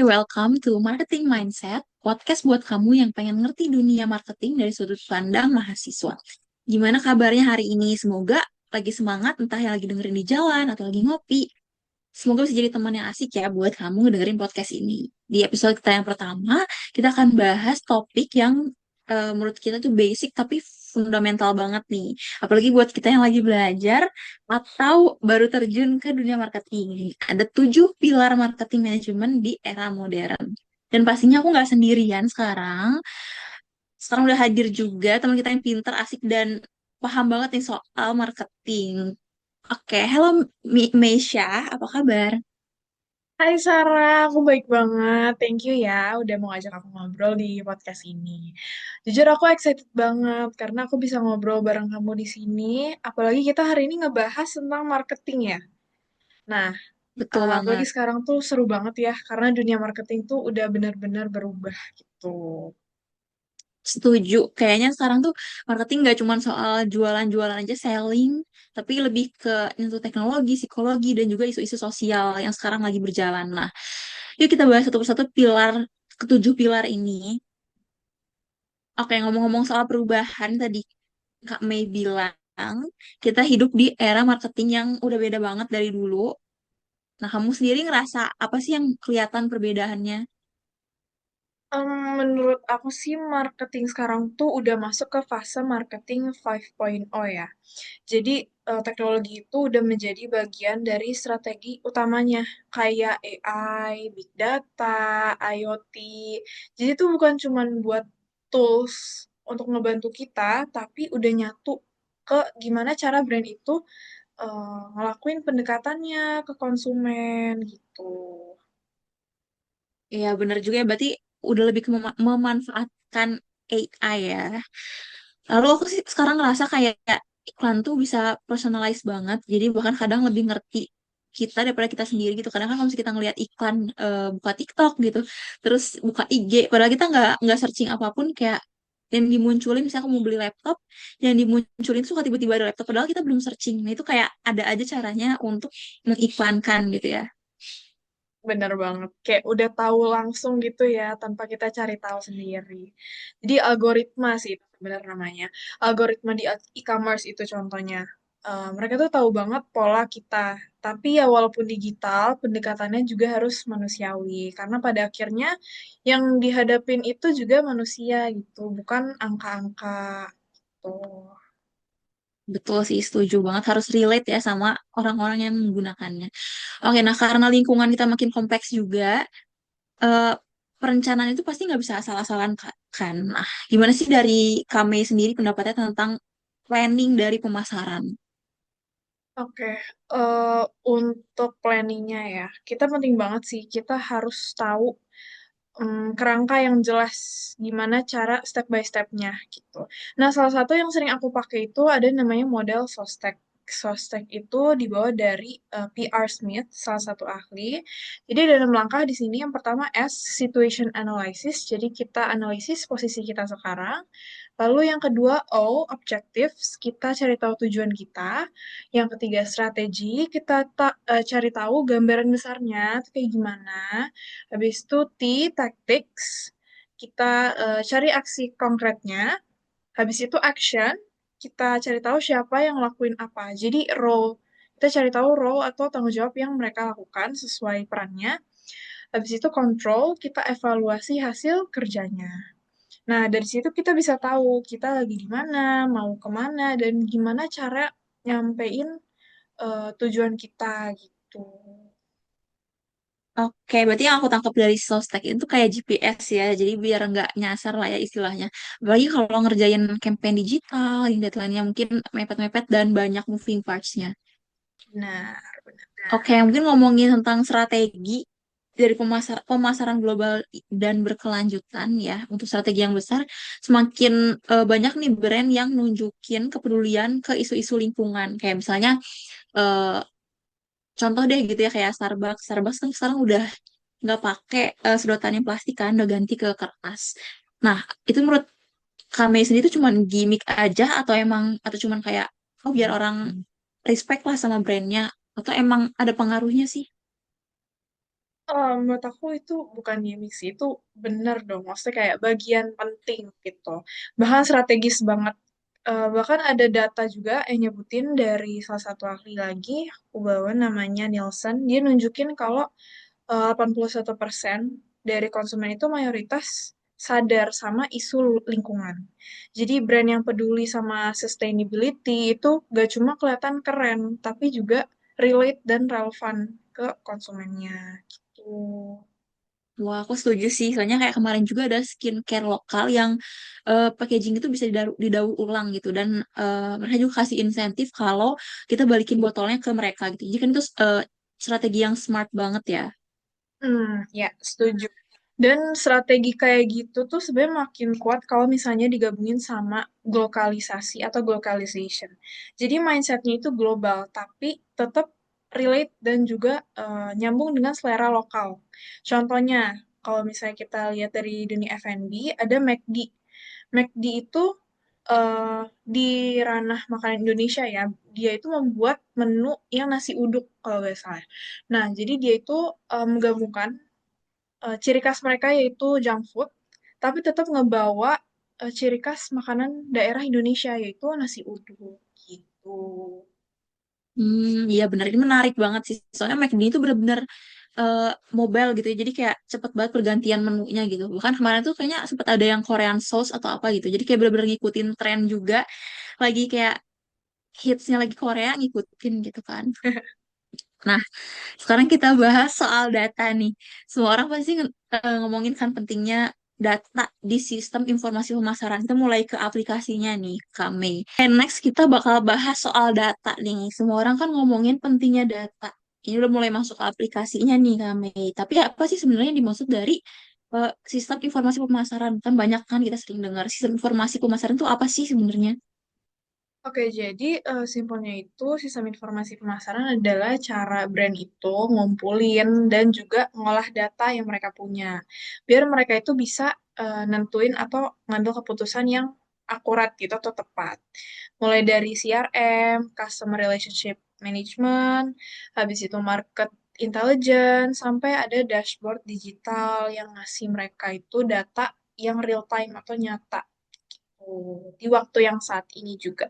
welcome to Marketing Mindset, podcast buat kamu yang pengen ngerti dunia marketing dari sudut pandang mahasiswa. Gimana kabarnya hari ini? Semoga lagi semangat, entah yang lagi dengerin di jalan atau lagi ngopi. Semoga bisa jadi teman yang asik ya buat kamu dengerin podcast ini. Di episode kita yang pertama, kita akan bahas topik yang menurut kita tuh basic tapi fundamental banget nih. Apalagi buat kita yang lagi belajar atau baru terjun ke dunia marketing. Ada 7 pilar marketing manajemen di era modern. Dan pastinya aku nggak sendirian sekarang. Sekarang udah hadir juga teman kita yang pinter, asik, dan paham banget nih soal marketing. Oke, halo Meisha, apa kabar? Hai Sarah, aku baik banget. Thank you ya udah mau ngajak aku ngobrol di podcast ini. Jujur aku excited banget karena aku bisa ngobrol bareng kamu di sini. Apalagi kita hari ini ngebahas tentang marketing ya. Nah, Betul apalagi banget. sekarang tuh seru banget ya karena dunia marketing tuh udah benar-benar berubah gitu. Setuju. Kayaknya sekarang tuh marketing nggak cuma soal jualan-jualan aja, selling, tapi lebih ke itu teknologi, psikologi, dan juga isu-isu sosial yang sekarang lagi berjalan. Nah, yuk kita bahas satu persatu pilar, ketujuh pilar ini. Oke, ngomong-ngomong soal perubahan tadi, Kak Mei bilang, kita hidup di era marketing yang udah beda banget dari dulu. Nah, kamu sendiri ngerasa apa sih yang kelihatan perbedaannya? Menurut aku sih marketing sekarang tuh udah masuk ke fase marketing 5.0 ya. Jadi teknologi itu udah menjadi bagian dari strategi utamanya kayak AI, big data, IoT. Jadi itu bukan cuman buat tools untuk ngebantu kita, tapi udah nyatu ke gimana cara brand itu ngelakuin pendekatannya ke konsumen gitu. Ya, bener juga ya, berarti udah lebih ke memanfaatkan AI ya. Lalu aku sih sekarang ngerasa kayak iklan tuh bisa personalize banget. Jadi bahkan kadang lebih ngerti kita daripada kita sendiri gitu. Kadang kan kalau misalnya kita ngeliat iklan buka TikTok gitu, terus buka IG, padahal kita nggak searching apapun, kayak yang dimunculin misalnya aku mau beli laptop, yang dimunculin tuh suka tiba-tiba ada laptop padahal kita belum searching. Nah itu kayak ada aja caranya untuk mengiklankan gitu ya. Bener banget, kayak udah tahu langsung gitu ya, tanpa kita cari tahu sendiri. Jadi algoritma sih itu bener namanya. Algoritma di e-commerce itu contohnya. Mereka tuh tahu banget pola kita. Tapi ya walaupun digital, pendekatannya juga harus manusiawi. Karena pada akhirnya yang dihadapin itu juga manusia gitu, bukan angka-angka gitu. Betul sih, setuju banget. Harus relate ya sama orang-orang yang menggunakannya. Oke, nah karena lingkungan kita makin kompleks juga, eh, perencanaan itu pasti nggak bisa asal-asalan kan. Nah, gimana sih dari kami sendiri pendapatnya tentang planning dari pemasaran? Oke, untuk planningnya ya, kita penting banget sih. Kita harus tahu kerangka yang jelas gimana cara step by step-nya gitu. Nah, salah satu yang sering aku pakai itu ada namanya model SOSTEK. SOSTEK itu dibawa dari PR Smith, salah satu ahli. Jadi dalam langkah di sini yang pertama S, situation analysis. Jadi kita analisis posisi kita sekarang. Lalu yang kedua O, objectives. Kita cari tahu tujuan kita. Yang ketiga strategi. Kita cari tahu gambaran besarnya itu kayak gimana. Habis itu T, tactics. Kita cari aksi konkretnya. Habis itu action. Kita cari tahu siapa yang lakuin apa. Jadi role. Kita cari tahu role atau tanggung jawab yang mereka lakukan sesuai perannya. Habis itu control, kita evaluasi hasil kerjanya. Nah, dari situ kita bisa tahu kita lagi di mana, mau kemana, dan gimana cara nyampein tujuan kita gitu. Oke, berarti yang aku tangkap dari Sostek itu kayak GPS ya, jadi biar nggak nyasar lah ya istilahnya. Apalagi kalau ngerjain campaign digital, yang deadline-nya mungkin mepet-mepet dan banyak moving parts-nya. Benar, benar. Oke, mungkin ngomongin tentang strategi dari pemasaran global dan berkelanjutan ya, untuk strategi yang besar, semakin banyak nih brand yang nunjukin kepedulian ke isu-isu lingkungan. Kayak misalnya eh, contoh deh gitu ya kayak Starbucks. Starbucks kan sekarang udah nggak pakai sedotan yang plastik kan, udah ganti ke kertas. Nah, itu menurut kami sendiri itu cuman gimmick aja atau emang atau cuman kayak oh biar orang respect lah sama brandnya atau emang ada pengaruhnya sih? Menurut aku itu bukan gimmick sih, itu bener dong. Maksudnya kayak bagian penting gitu. Bahkan strategis banget. Bahkan ada data juga yang nyebutin dari salah satu ahli lagi, aku bawa namanya Nielsen, dia nunjukin kalau 81% dari konsumen itu mayoritas sadar sama isu lingkungan. Jadi brand yang peduli sama sustainability itu gak cuma kelihatan keren, tapi juga relate dan relevan ke konsumennya gitu. Wah, aku setuju sih. Soalnya kayak kemarin juga ada skincare lokal yang packaging itu bisa didaur ulang gitu. Dan mereka juga kasih insentif kalau kita balikin botolnya ke mereka gitu. Jadi kan itu strategi yang smart banget ya. Ya, setuju. Dan strategi kayak gitu tuh sebenarnya makin kuat kalau misalnya digabungin sama globalisasi atau globalization. Jadi mindsetnya itu global, tapi tetap relate dan juga nyambung dengan selera lokal. Contohnya, kalau misalnya kita lihat dari dunia F&B, ada McD. McD itu di ranah makanan Indonesia ya, dia itu membuat menu yang nasi uduk kalau nggak salah. Nah, jadi dia itu menggabungkan ciri khas mereka yaitu junk food, tapi tetap ngebawa ciri khas makanan daerah Indonesia yaitu nasi uduk gitu. Iya benar ini menarik banget sih. Soalnya McD itu benar-benar eh, mobile gitu ya. Jadi kayak cepet banget pergantian menunya gitu. Bahkan kemarin tuh kayaknya sempat ada yang Korean sauce atau apa gitu. Jadi kayak benar-benar ngikutin tren juga. Lagi kayak hitsnya lagi Korea ngikutin gitu kan. Nah, sekarang kita bahas soal data nih. Semua orang pasti ngomongin kan pentingnya data di sistem informasi pemasaran. Kita mulai ke aplikasinya nih, Kak Mei. And next kita bakal bahas soal data nih. Semua orang kan ngomongin pentingnya data. Ini udah mulai masuk ke aplikasinya nih, Kak Mei. Tapi apa sih sebenarnya yang dimaksud dari sistem informasi pemasaran? Kan banyak kan kita sering dengar sistem informasi pemasaran itu apa sih sebenarnya? Oke, jadi simpelnya itu sistem informasi pemasaran adalah cara brand itu ngumpulin dan juga ngolah data yang mereka punya. Biar mereka itu bisa nentuin atau ngambil keputusan yang akurat gitu atau tepat. Mulai dari CRM, Customer Relationship Management, habis itu Market Intelligence, sampai ada dashboard digital yang ngasih mereka itu data yang real time atau nyata. Di waktu yang saat ini juga.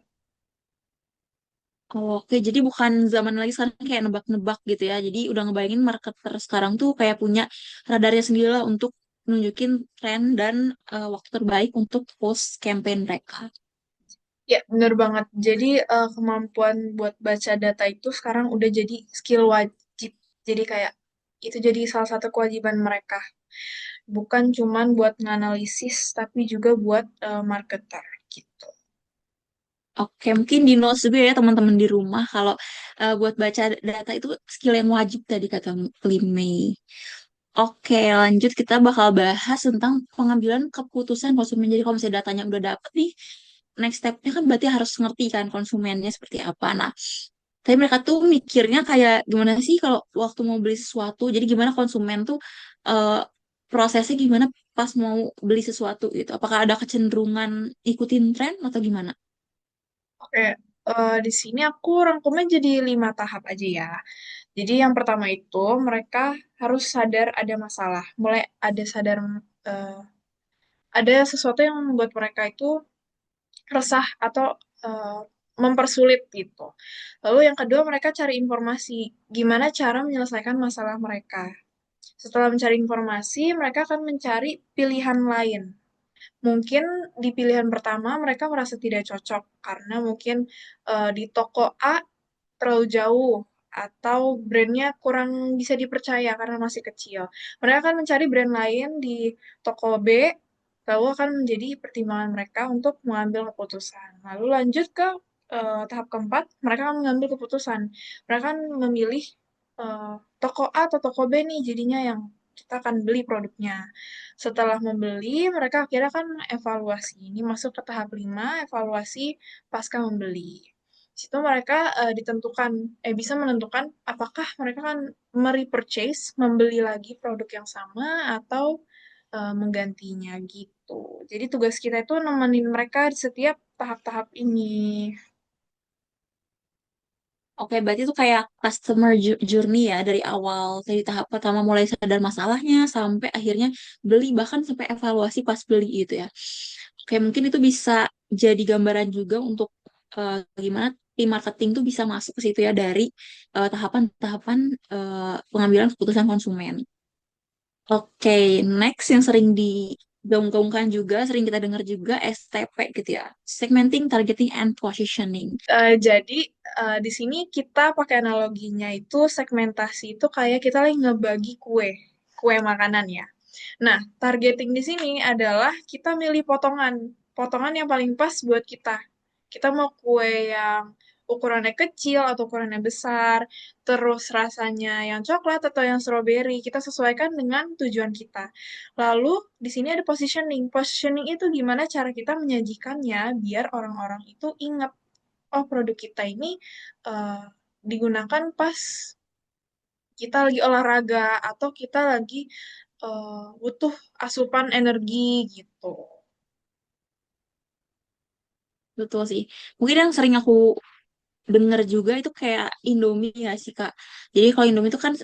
Oh, oke, jadi bukan zaman lagi sekarang kayak nebak-nebak gitu ya. Jadi udah ngebayangin marketer sekarang tuh kayak punya radarnya sendiri lah untuk nunjukin tren dan waktu terbaik untuk post campaign mereka. Ya, bener banget. Jadi, kemampuan buat baca data itu sekarang udah jadi skill wajib. Jadi kayak itu jadi salah satu kewajiban mereka. Bukan cuman buat nganalisis, tapi juga buat marketer gitu. Oke, mungkin di notes juga ya teman-teman di rumah kalau buat baca data itu skill yang wajib tadi kata Mei. Oke, lanjut kita bakal bahas tentang pengambilan keputusan konsumen. Jadi kalau misalnya datanya udah dapet nih, next step-nya kan berarti harus ngerti kan konsumennya seperti apa. Nah, tapi mereka tuh mikirnya kayak gimana sih kalau waktu mau beli sesuatu. Jadi gimana konsumen tuh eh, prosesnya gimana pas mau beli sesuatu gitu. Apakah ada kecenderungan ikutin tren atau gimana? Oke, di sini aku rangkumnya jadi 5 tahap aja ya. Jadi yang pertama itu mereka harus sadar ada masalah. Mulai ada sadar eh, ada sesuatu yang membuat mereka itu resah atau eh, mempersulit gitu. Lalu yang kedua mereka cari informasi gimana cara menyelesaikan masalah mereka. Setelah mencari informasi, mereka akan mencari pilihan lain. Mungkin di pilihan pertama mereka merasa tidak cocok karena mungkin di toko A terlalu jauh atau brandnya kurang bisa dipercaya karena masih kecil. Mereka akan mencari brand lain di toko B, lalu akan menjadi pertimbangan mereka untuk mengambil keputusan. Lalu lanjut ke tahap keempat, mereka akan mengambil keputusan. Mereka akan memilih eh, toko A atau toko B nih jadinya yang kita akan beli produknya. Setelah membeli, mereka akhirnya kan evaluasi. Ini masuk ke tahap 5, evaluasi pasca membeli. Di situ mereka bisa menentukan apakah mereka akan merepurchase, membeli lagi produk yang sama atau menggantinya gitu. Jadi tugas kita itu nemenin mereka di setiap tahap-tahap ini. Oke, berarti itu kayak customer journey ya dari awal, dari tahap pertama mulai sadar masalahnya sampai akhirnya beli, bahkan sampai evaluasi pas beli gitu ya. Oke, mungkin itu bisa jadi gambaran juga untuk gimana tim marketing tuh bisa masuk ke situ ya dari tahapan-tahapan pengambilan keputusan konsumen. Oke, next yang sering digaung-gaungkan juga, sering kita dengar juga STP gitu ya. Segmenting, targeting, and positioning. Jadi di sini kita pakai analoginya itu segmentasi itu kayak kita lagi ngebagi kue, kue makanan ya. Nah, targeting di sini adalah kita milih potongan, potongan yang paling pas buat kita. Kita mau kue yang ukurannya kecil atau ukurannya besar, terus rasanya yang coklat atau yang strawberry, kita sesuaikan dengan tujuan kita. Lalu di sini ada positioning. Positioning itu gimana cara kita menyajikannya biar orang-orang itu ingat, oh produk kita ini eh, digunakan pas kita lagi olahraga atau kita lagi butuh asupan energi gitu. Betul sih. Mungkin yang sering aku denger juga itu kayak Indomie ya sih Kak. Jadi kalau Indomie itu kan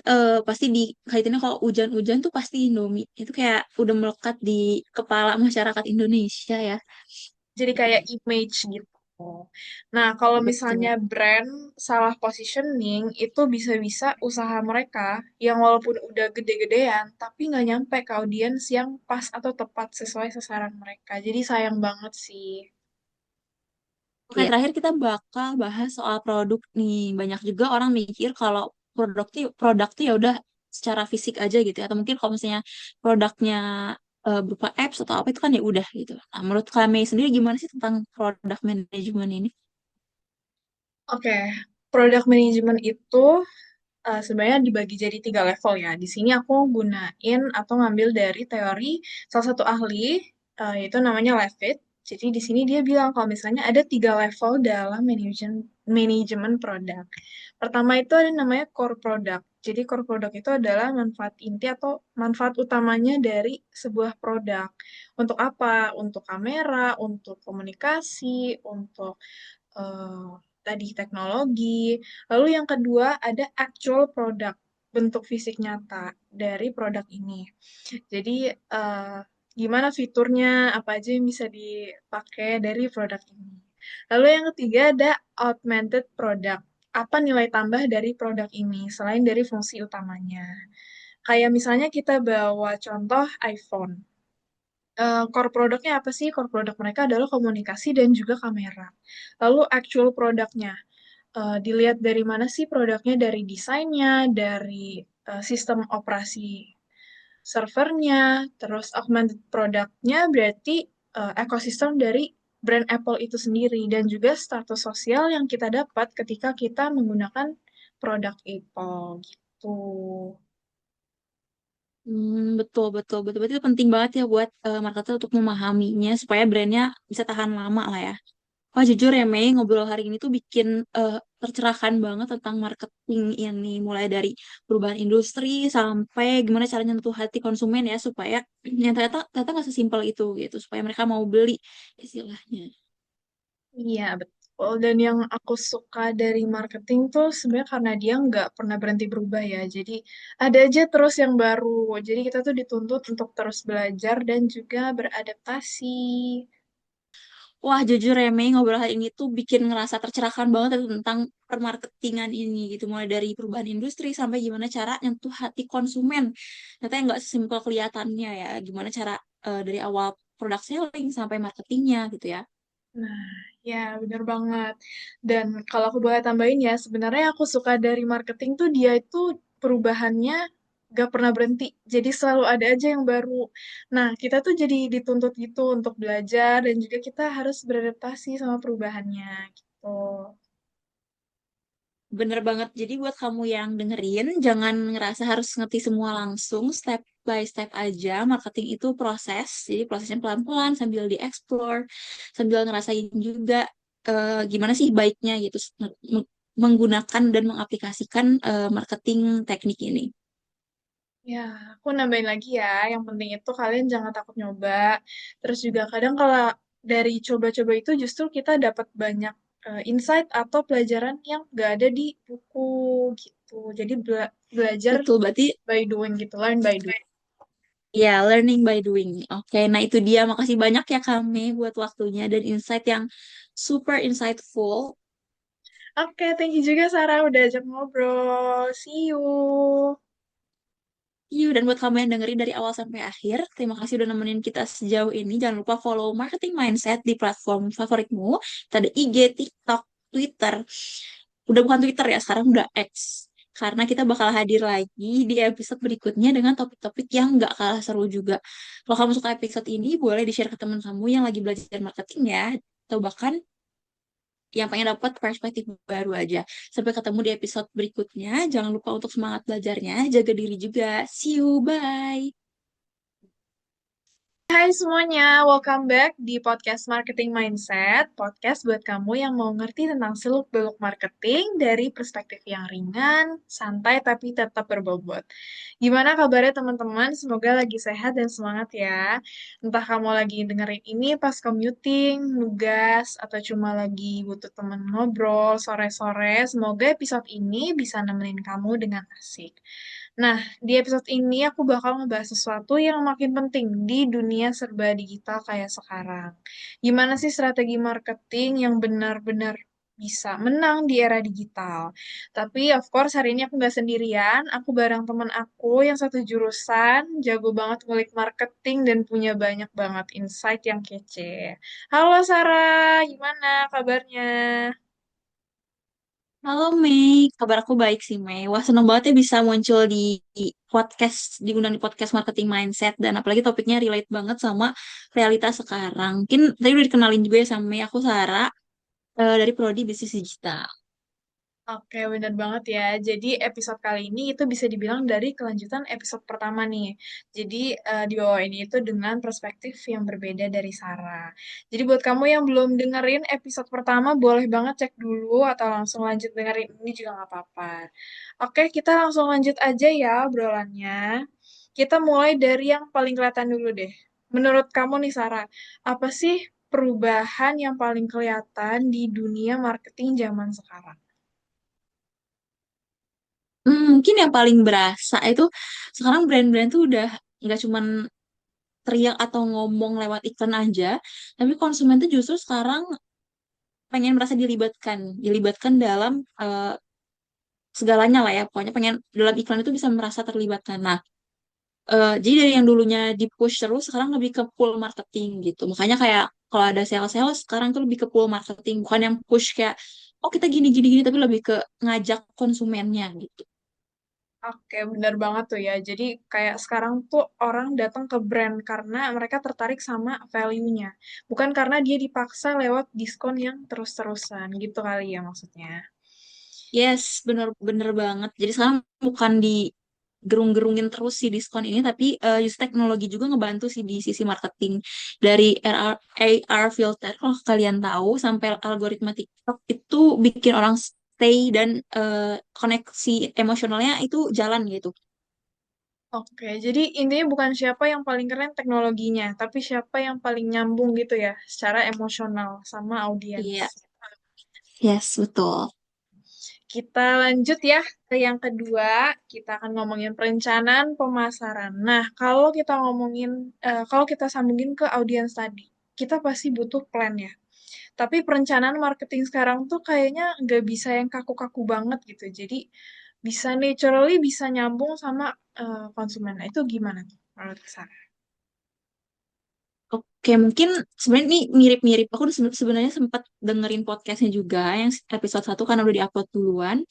pasti di kaitannya kalau hujan-hujan tuh pasti Indomie. Itu kayak udah melekat di kepala masyarakat Indonesia ya. Jadi kayak image gitu. Nah, kalau misalnya Betul. brand salah positioning, itu bisa-bisa usaha mereka yang walaupun udah gede-gedean, tapi nggak nyampe ke audiens yang pas atau tepat sesuai sasaran mereka. Jadi sayang banget sih. Oke, terakhir kita bakal bahas soal produk nih. Banyak juga orang mikir kalau produk tuh ya udah secara fisik aja gitu ya. Atau mungkin kalau misalnya produknya berupa apps atau apa itu kan ya udah gitu. Nah, menurut kami sendiri gimana sih tentang produk manajemen ini? Oke, product management itu sebenarnya dibagi jadi 3 level ya. Di sini aku gunain atau ngambil dari teori salah satu ahli, yaitu namanya Levitt. Jadi di sini dia bilang kalau misalnya ada 3 level dalam manajemen produk. Pertama itu ada namanya core product. Jadi core product itu adalah manfaat inti atau manfaat utamanya dari sebuah produk. Untuk apa? Untuk kamera, untuk komunikasi, untuk eh, tadi teknologi. Lalu yang kedua ada actual product, bentuk fisik nyata dari produk ini. Jadi gimana fiturnya, apa aja yang bisa dipakai dari produk ini. Lalu yang ketiga ada augmented product. Apa nilai tambah dari produk ini selain dari fungsi utamanya? Kayak misalnya kita bawa contoh iPhone. Core produknya apa sih? Core produk mereka adalah komunikasi dan juga kamera. Lalu actual produknya, dilihat dari mana sih produknya? Dari desainnya, dari sistem operasi servernya, terus augmented produknya berarti ekosistem dari brand Apple itu sendiri dan juga status sosial yang kita dapat ketika kita menggunakan produk Apple gitu. Betul, betul, betul. Berarti itu penting banget ya buat marketer untuk memahaminya supaya brandnya bisa tahan lama lah ya. Wah, jujur ya, Mei, ngobrol hari ini tuh bikin tercerahkan banget tentang marketing ini. Mulai dari perubahan industri sampai gimana caranya nyentuh hati konsumen ya, supaya yang ternyata ternyata nggak sesimpel itu gitu, supaya mereka mau beli istilahnya. Iya, betul. Dan yang aku suka dari marketing tuh sebenarnya karena dia nggak pernah berhenti berubah ya. Jadi ada aja terus yang baru. Jadi kita tuh dituntut untuk terus belajar dan juga beradaptasi. Wah, jujur ya, Mei, ngobrol hari ini tuh bikin ngerasa tercerahkan banget ya tentang permarketingan ini gitu. Mulai dari perubahan industri sampai gimana cara nyentuh hati konsumen. Ternyata nggak sesimpel kelihatannya ya. Gimana cara dari awal product selling sampai marketingnya gitu ya. Nah, ya bener banget. Dan kalau aku boleh tambahin ya, sebenarnya aku suka dari marketing tuh dia itu perubahannya gak pernah berhenti. Jadi selalu ada aja yang baru. Nah, kita tuh jadi dituntut gitu untuk belajar dan juga kita harus beradaptasi sama perubahannya gitu. Bener banget. Jadi buat kamu yang dengerin, jangan ngerasa harus ngerti semua langsung, step by step aja. Marketing itu proses, jadi prosesnya pelan-pelan sambil dieksplor, sambil ngerasain juga gimana sih baiknya gitu menggunakan dan mengaplikasikan marketing teknik ini. Ya, aku nambahin lagi ya. Yang penting itu kalian jangan takut nyoba. Terus juga kadang kalau dari coba-coba itu justru kita dapat banyak insight atau pelajaran yang nggak ada di buku gitu. Jadi belajar Betul, berarti by doing gitu, learn by doing. ya learning by doing. Oke, nah itu dia. Makasih banyak ya kami buat waktunya dan insight yang super insightful. Oke, thank you juga Sarah udah ajak ngobrol. See you. You dan buat kamu yang dengerin dari awal sampai akhir, terima kasih udah nemenin kita sejauh ini. Jangan lupa follow Marketing Mindset di platform favoritmu. Kita ada IG, TikTok, Twitter. Udah bukan Twitter ya, sekarang udah X. Karena kita bakal hadir lagi di episode berikutnya dengan topik-topik yang nggak kalah seru juga. Kalau kamu suka episode ini, boleh di-share ke teman kamu yang lagi belajar marketing ya. Atau bahkan yang pengen dapat perspektif baru aja. Sampai ketemu di episode berikutnya. Jangan lupa untuk semangat belajarnya, jaga diri juga. See you, bye. Hai semuanya, welcome back di podcast Marketing Mindset, podcast buat kamu yang mau ngerti tentang seluk-beluk marketing dari perspektif yang ringan, santai tapi tetap berbobot. Gimana kabarnya teman-teman? Semoga lagi sehat dan semangat ya. Entah kamu lagi dengerin ini pas commuting, nugas, atau cuma lagi butuh temen ngobrol sore-sore, semoga episode ini bisa nemenin kamu dengan asik. Nah, di episode ini aku bakal ngebahas sesuatu yang makin penting di dunia serba digital kayak sekarang. Gimana sih strategi marketing yang benar-benar bisa menang di era digital? Tapi of course hari ini aku nggak sendirian, aku bareng temen aku yang satu jurusan, jago banget ngulik marketing dan punya banyak banget insight yang kece. Halo Sarah, gimana kabarnya? Halo Mei, kabar aku baik sih Mei. Wah seneng banget ya bisa muncul di podcast, diundang di podcast Marketing Mindset. Dan apalagi topiknya relate banget sama realitas sekarang. Mungkin tadi udah dikenalin juga ya sama Mei, aku Sarah dari Prodi Bisnis Digital. Oke, benar banget ya. Jadi episode kali ini itu bisa dibilang dari kelanjutan episode pertama nih. Jadi di bawah ini itu dengan perspektif yang berbeda dari Sarah. Jadi buat kamu yang belum dengerin episode pertama, boleh banget cek dulu atau langsung lanjut dengerin ini juga nggak apa-apa. Oke, kita langsung lanjut aja ya obrolannya. Kita mulai dari yang paling kelihatan dulu deh. Menurut kamu nih Sarah, apa sih perubahan yang paling kelihatan di dunia marketing zaman sekarang? Mungkin yang paling berasa itu sekarang brand-brand tuh udah nggak cuman teriak atau ngomong lewat iklan aja, tapi konsumen tuh justru sekarang pengen merasa dilibatkan dalam segalanya lah ya. Pokoknya pengen dalam iklan itu bisa merasa terlibatkan. Nah, jadi dari yang dulunya di push terus sekarang lebih ke pull marketing gitu. Makanya kayak kalau ada sales-sales sekarang tuh lebih ke pull marketing, bukan yang push kayak oh kita gini gini gini tapi lebih ke ngajak konsumennya gitu. Oke, benar banget tuh ya. Jadi kayak sekarang tuh orang datang ke brand karena mereka tertarik sama value-nya. Bukan karena dia dipaksa lewat diskon yang terus-terusan gitu kali ya maksudnya. Yes, bener-bener banget. Jadi sekarang bukan di gerung-gerungin terus si diskon ini, tapi use teknologi juga ngebantu sih di sisi marketing. Dari AR filter, kalau kalian tahu, sampai algoritma TikTok itu bikin orang stay dan koneksi emosionalnya itu jalan gitu. Oke, jadi intinya bukan siapa yang paling keren teknologinya, tapi siapa yang paling nyambung gitu ya secara emosional sama audiens. Iya, yes, betul. Kita lanjut ya ke yang kedua, kita akan ngomongin perencanaan pemasaran. Nah, kalau kita ngomongin, kalau kita sambungin ke audiens tadi, kita pasti butuh plan ya. Tapi perencanaan marketing sekarang tuh kayaknya nggak bisa yang kaku-kaku banget gitu. Jadi bisa naturally bisa nyambung sama konsumen. Nah, itu gimana tuh menurut Sarah? Oke, mungkin sebenarnya ini mirip-mirip. Aku sebenarnya sempat dengerin podcastnya juga yang episode satu karena udah diupload duluan.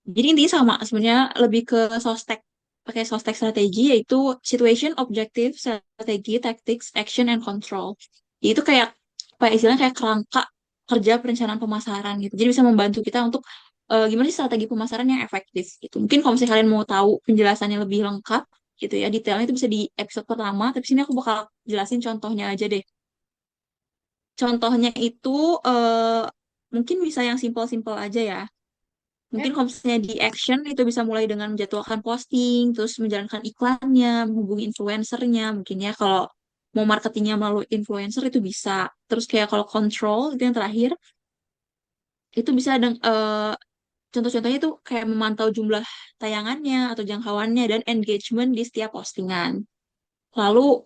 Jadi intinya sama, sebenarnya lebih ke sostek, pakai sostek strategi yaitu situation, objective, strategi, tactics, action, and control. Jadi itu kayak, apa ya, istilahnya kayak kerangka kerja perencanaan pemasaran gitu. Jadi bisa membantu kita untuk gimana sih strategi pemasaran yang efektif gitu. Mungkin kalau misalnya kalian mau tahu penjelasannya lebih lengkap gitu ya, detailnya itu bisa di episode pertama, tapi sini aku bakal jelasin contohnya aja deh. Contohnya itu eh, mungkin bisa yang simple-simple aja ya. Ya, Mungkin kalau misalnya di action itu bisa mulai dengan menjadwalkan posting, terus menjalankan iklannya, menghubungi influencernya, mungkin ya kalau mau marketingnya melalui influencer itu bisa. Terus kayak kalau control itu yang terakhir, Itu bisa contoh-contohnya tuh kayak memantau jumlah tayangannya atau jangkauannya dan engagement di setiap postingan. Lalu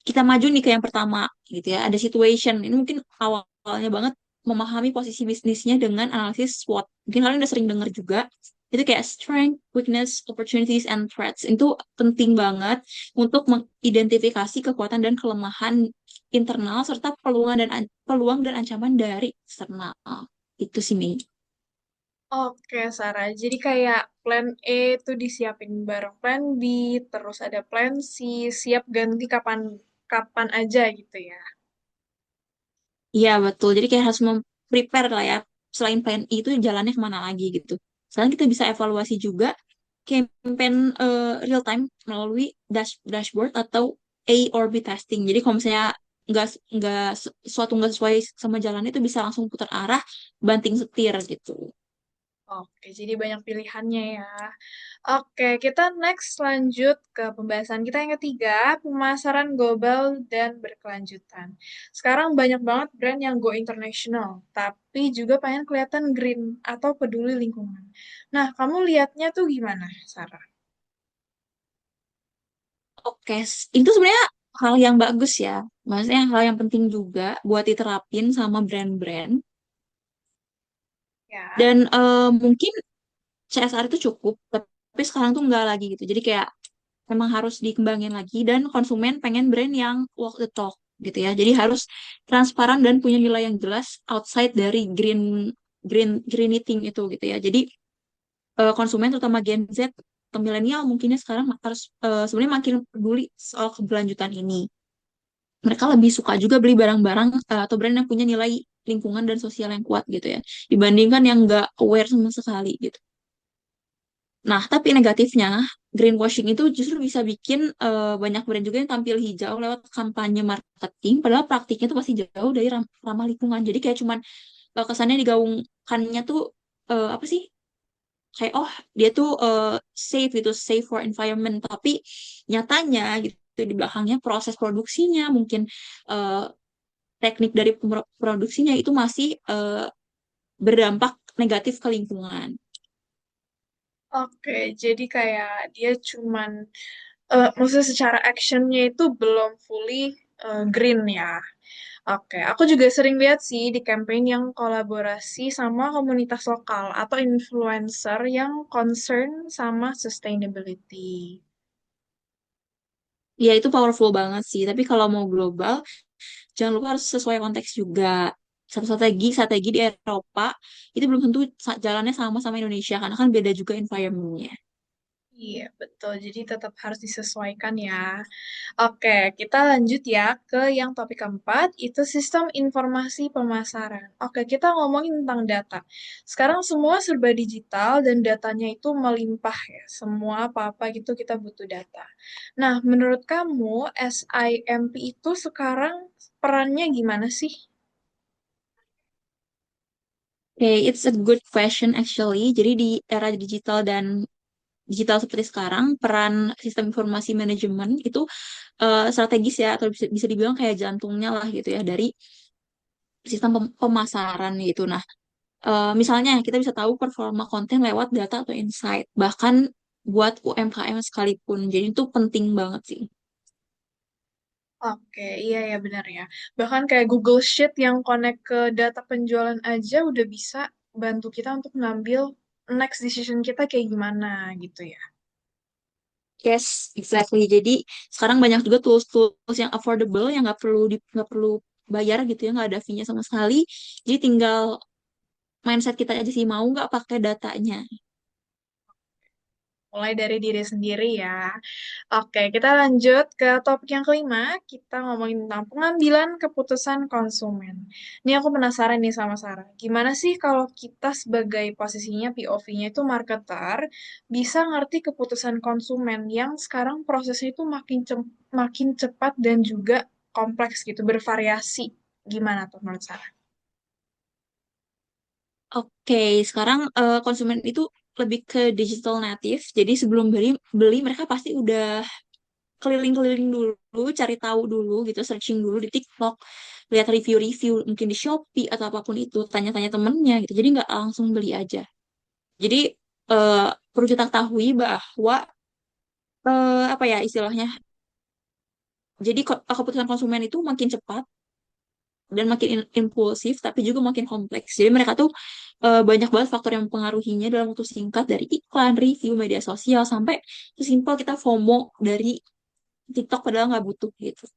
kita maju nih ke yang pertama gitu ya. Ada situation. Ini mungkin awalnya banget memahami posisi bisnisnya dengan analisis SWOT. Mungkin kalian udah sering dengar juga. Itu kayak strength, weakness, opportunities, and threats. Itu penting banget untuk mengidentifikasi kekuatan dan kelemahan internal serta peluang dan ancaman dari eksternal. Itu sih, Mei. Oke, Sarah. Jadi kayak plan A itu disiapin bareng plan B, terus ada plan C, siap ganti kapan kapan aja gitu ya. Iya, betul. Jadi kayak harus prepare lah ya. Selain plan I itu jalannya kemana lagi gitu. Sekarang kita bisa evaluasi juga campaign real time melalui dashboard atau A or B testing. Jadi kalau misalnya nggak suatu nggak sesuai sama jalan itu bisa langsung putar arah, banting setir gitu. Oke, jadi banyak pilihannya ya. Oke, kita next lanjut ke pembahasan kita yang ketiga, pemasaran global dan berkelanjutan. Sekarang banyak banget brand yang go international, tapi juga pengen kelihatan green atau peduli lingkungan. Nah, kamu lihatnya tuh gimana, Sarah? Oke, itu sebenarnya hal yang bagus ya. Maksudnya hal yang penting juga buat diterapin sama brand-brand. Ya. Dan mungkin CSR itu cukup, tapi sekarang tuh nggak lagi gitu. Jadi kayak memang harus dikembangin lagi dan konsumen pengen brand yang walk the talk gitu ya. Jadi harus transparan dan punya nilai yang jelas outside dari green eating itu gitu ya. Jadi konsumen terutama Gen Z atau milenial mungkinnya sekarang harus sebenarnya makin peduli soal keberlanjutan ini. Mereka lebih suka juga beli barang-barang atau brand yang punya nilai lingkungan dan sosial yang kuat gitu ya, dibandingkan yang nggak aware sama sekali gitu. Nah, tapi negatifnya, greenwashing itu justru bisa bikin banyak brand juga yang tampil hijau lewat kampanye marketing, padahal praktiknya tuh pasti jauh dari ramah lingkungan. Jadi kayak cuman kesannya digaungkannya tuh apa sih? Kayak oh dia tuh safe gitu, safe for environment. Tapi nyatanya gitu di belakangnya proses produksinya mungkin eh, teknik dari produksinya itu masih berdampak negatif ke lingkungan. Oke, jadi kayak dia cuman, maksudnya secara actionnya itu belum fully green ya. Oke, aku juga sering lihat sih di campaign yang kolaborasi sama komunitas lokal atau influencer yang concern sama sustainability. Ya itu powerful banget sih. Tapi kalau mau global, jangan lupa harus sesuai konteks juga. Satu strategi di Eropa itu belum tentu jalannya sama Indonesia karena kan beda juga environment-nya. Iya, betul. Jadi tetap harus disesuaikan ya. Oke, kita lanjut ya ke yang topik keempat, itu sistem informasi pemasaran. Oke, kita ngomongin tentang data. Sekarang semua serba digital dan datanya itu melimpah ya. Semua apa-apa gitu kita butuh data. Nah, menurut kamu SIMP itu sekarang perannya gimana sih? Okay, it's a good question actually. Jadi di era digital seperti sekarang, peran sistem informasi manajemen itu strategis ya, atau bisa dibilang kayak jantungnya lah gitu ya dari sistem pemasaran gitu. Nah, misalnya kita bisa tahu performa konten lewat data atau insight, bahkan buat UMKM sekalipun. Jadi itu penting banget sih. Oke, iya ya benar ya. Bahkan kayak Google Sheet yang connect ke data penjualan aja udah bisa bantu kita untuk ngambil next decision kita kayak gimana gitu ya. Yes, exactly. Jadi sekarang banyak juga tools-tools yang affordable yang nggak perlu bayar gitu ya, nggak ada fee-nya sama sekali. Jadi tinggal mindset kita aja sih mau nggak pakai datanya. Mulai dari diri sendiri ya. Oke, kita lanjut ke topik yang kelima. Kita ngomongin tentang pengambilan keputusan konsumen. Ini aku penasaran nih sama Sarah. Gimana sih kalau kita sebagai posisinya POV-nya itu marketer bisa ngerti keputusan konsumen yang sekarang prosesnya itu makin cepat dan juga kompleks gitu, bervariasi. Gimana tuh menurut Sarah? Oke, sekarang konsumen itu lebih ke digital native. Jadi sebelum beli mereka pasti udah keliling-keliling dulu, cari tahu dulu gitu, searching dulu di TikTok, lihat review-review mungkin di Shopee atau apapun itu, tanya-tanya temennya gitu. Jadi nggak langsung beli aja. Jadi eh, perlu kita ketahui bahwa apa ya istilahnya. Jadi keputusan konsumen itu makin cepat dan makin impulsif, tapi juga makin kompleks. Jadi mereka tuh banyak banget faktor yang mempengaruhinya dalam waktu singkat dari iklan, review, media sosial, sampai sesimpel kita FOMO dari TikTok padahal nggak butuh gitu.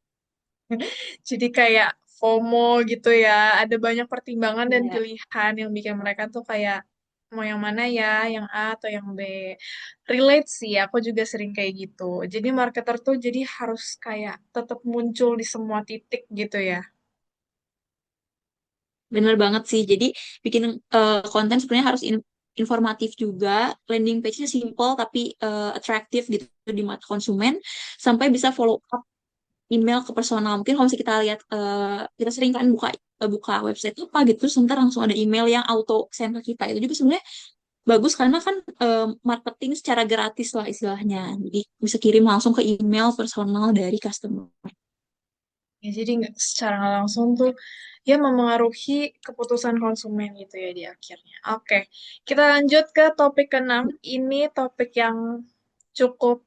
Jadi kayak FOMO gitu ya, ada banyak pertimbangan dan Iya. pilihan yang bikin mereka tuh kayak mau yang mana ya, yang A atau yang B. Relate sih, aku juga sering kayak gitu. Jadi marketer tuh jadi harus kayak tetap muncul di semua titik gitu ya. Bener banget sih. Jadi bikin konten sebenarnya harus informatif juga. Landing page-nya simple tapi atraktif gitu di mata konsumen. Sampai bisa follow up email ke personal. Mungkin kalau misalnya kita lihat, kita sering kan buka website apa gitu, terus ntar langsung ada email yang auto send ke kita. Itu juga sebenarnya bagus karena kan marketing secara gratis lah istilahnya. Jadi bisa kirim langsung ke email personal dari customer. Ya, jadi nggak secara nggak langsung tuh ya memengaruhi keputusan konsumen gitu ya di akhirnya. Oke, kita lanjut ke topik keenam. Ini topik yang cukup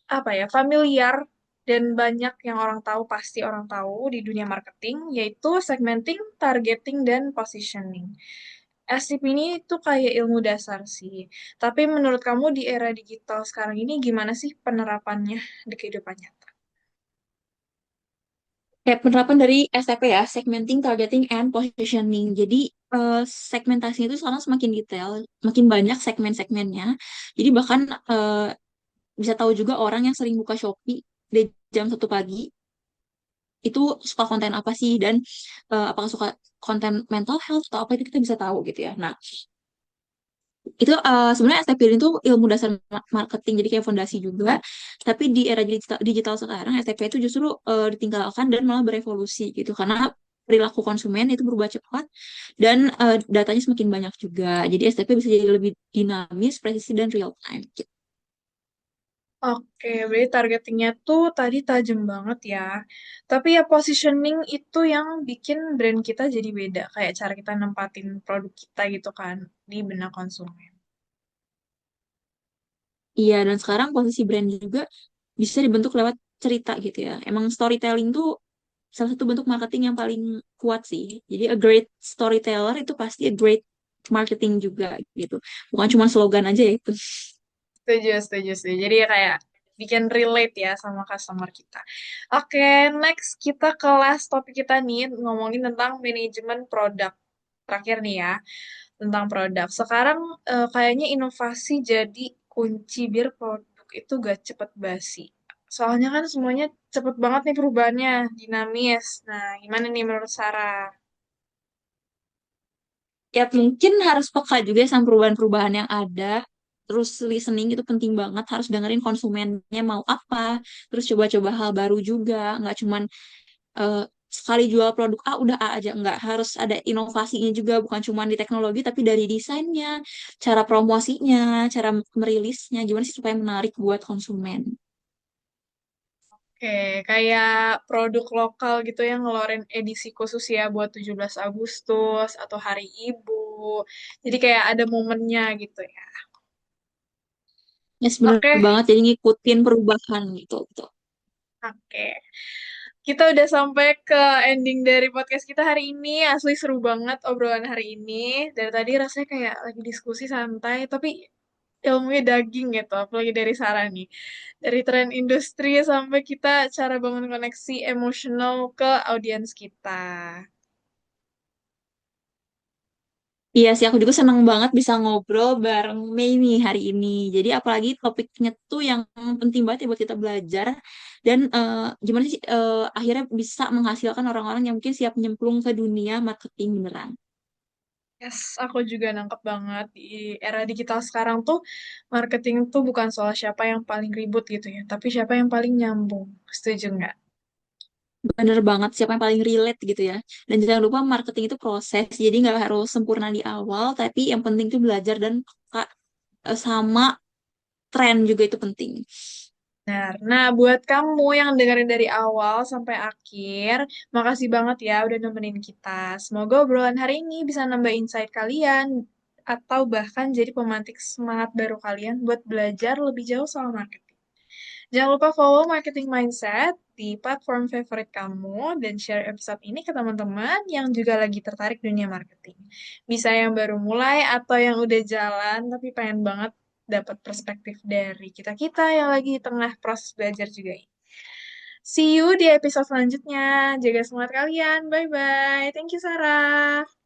apa ya familiar dan banyak yang orang tahu pasti orang tahu di dunia marketing yaitu segmenting, targeting dan positioning. STP ini tuh kayak ilmu dasar sih. Tapi menurut kamu di era digital sekarang ini gimana sih penerapannya di kehidupan nyata? Kayak penerapan dari STP ya, segmenting, targeting, and positioning. Jadi segmentasinya itu sekarang semakin detail, makin banyak segmen-segmennya. Jadi bahkan bisa tahu juga orang yang sering buka Shopee di jam 1 pagi itu suka konten apa sih, dan apakah suka konten mental health atau apa, itu kita bisa tahu gitu ya. Nah, itu sebenarnya STP itu ilmu dasar marketing, jadi kayak fondasi juga. Tapi di era digital sekarang STP itu justru ditinggalkan dan malah berevolusi gitu, karena perilaku konsumen itu berubah cepat dan datanya semakin banyak juga. Jadi STP bisa jadi lebih dinamis, presisi, dan real time gitu. Oke, berarti targetingnya tuh tadi tajam banget ya. Tapi ya positioning itu yang bikin brand kita jadi beda. Kayak cara kita nempatin produk kita gitu kan di benak konsumen. Iya, dan sekarang posisi brand juga bisa dibentuk lewat cerita gitu ya. Emang storytelling tuh salah satu bentuk marketing yang paling kuat sih. Jadi a great storyteller itu pasti a great marketing juga gitu. Bukan cuma slogan aja ya itu. Setuju, setuju, setuju. Jadi ya kayak bikin relate ya sama customer kita. Oke, next kita kelas topik kita nih ngomongin tentang manajemen produk. Terakhir nih ya, tentang produk. Sekarang kayaknya inovasi jadi kunci biar produk itu gak cepet basi. Soalnya kan semuanya cepet banget nih perubahannya, dinamis. Nah, gimana nih menurut Sarah? Ya mungkin harus peka juga sama perubahan-perubahan yang ada. Terus listening itu penting banget, harus dengerin konsumennya mau apa. Terus coba-coba hal baru juga, nggak cuman eh, sekali jual produk A udah A aja, nggak, harus ada inovasinya juga, bukan cuma di teknologi tapi dari desainnya, cara promosinya, cara merilisnya, gimana sih supaya menarik buat konsumen. Oke, kayak produk lokal gitu yang ngeluarin edisi khusus ya buat 17 Agustus atau Hari Ibu. Jadi kayak ada momennya gitu ya. Ya sebenarnya Oke, banget, jadi ngikutin perubahan gitu gitu. oke. Kita udah sampai ke ending dari podcast kita hari ini. Asli seru banget obrolan hari ini. Dari tadi rasanya kayak lagi diskusi santai, tapi ilmunya daging gitu. Apalagi dari Sarah nih. Dari tren industri sampai kita cara bangun koneksi emosional ke audiens kita. Iya sih, aku juga senang banget bisa ngobrol bareng Mei nih hari ini. Jadi apalagi topiknya tuh yang penting banget ya buat kita belajar. Dan gimana sih akhirnya bisa menghasilkan orang-orang yang mungkin siap nyemplung ke dunia marketing beneran. Yes, aku juga nangkep banget di era digital sekarang tuh marketing tuh bukan soal siapa yang paling ribut gitu ya, tapi siapa yang paling nyambung. Setuju nggak? Bener banget, siapa yang paling relate gitu ya. Dan jangan lupa marketing itu proses, jadi nggak harus sempurna di awal, tapi yang penting tuh belajar dan peka sama tren juga itu penting. Nah, buat kamu yang dengerin dari awal sampai akhir, makasih banget ya udah nemenin kita. Semoga obrolan hari ini bisa nambah insight kalian atau bahkan jadi pemantik semangat baru kalian buat belajar lebih jauh soal marketing. Jangan lupa follow Marketing Mindset di platform favorit kamu dan share episode ini ke teman-teman yang juga lagi tertarik dunia marketing. Bisa yang baru mulai atau yang udah jalan tapi pengen banget dapat perspektif dari kita-kita yang lagi tengah proses belajar juga ini. See you di episode selanjutnya. Jaga semangat kalian. Bye-bye. Thank you, Sarah.